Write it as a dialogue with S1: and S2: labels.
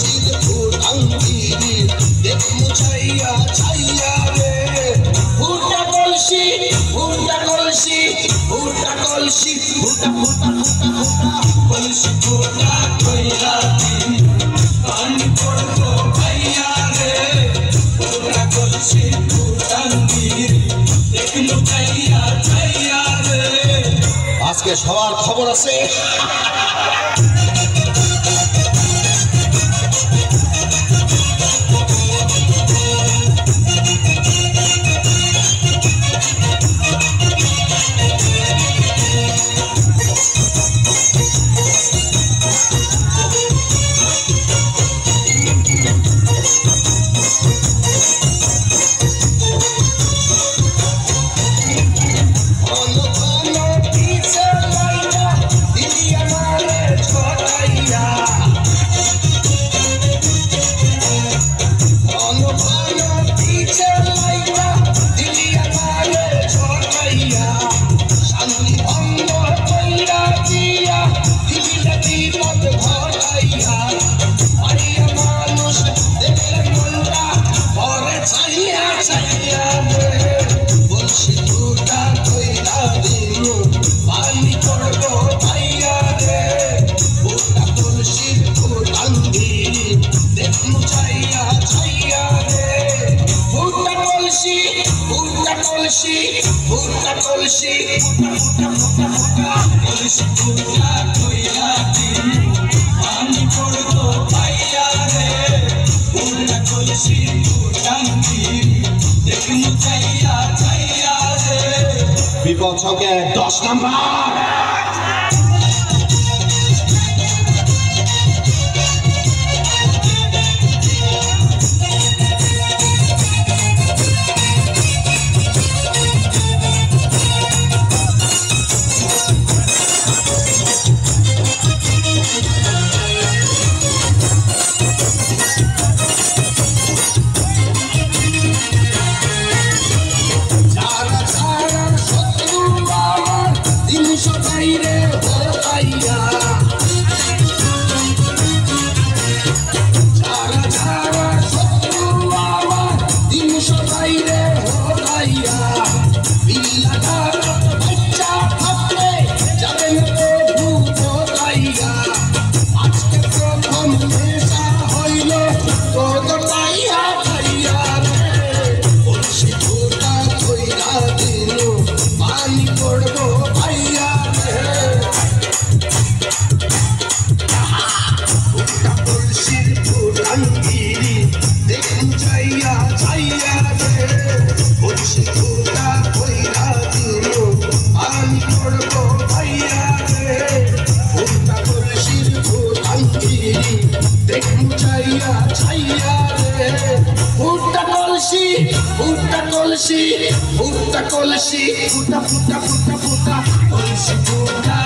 S1: কলসির ফুটাঙ্গিরি দেখমু ছাইয়া ছাইয়া রে ফুটা কলসি ফুটা কলসি ফুটা কলসি ফুটা ফুটা ফুটা ফুটা কলসি ফুটা কইরা দিন পানি পড়বো ভাইয়া রে ফুটা কলসি ফুটাঙ্গিরি দেখমু ছাইয়া ছাইয়া রে আজকে সবার খবর আছে ফুটা কলসি ফুটা ফুটা ফুটা কলসি ফুটা কইরা দিন পানি পড়বো ভাইয়া রে ফুটা কলসি ফুটাঙ্গিরি দেখমু ছাইয়া ছাইয়া রে বিপদ ছকে 10 নাম্বার ফুটা কলসি ফুটা ফুটা ফুটা ফুটা কলসি ফুটা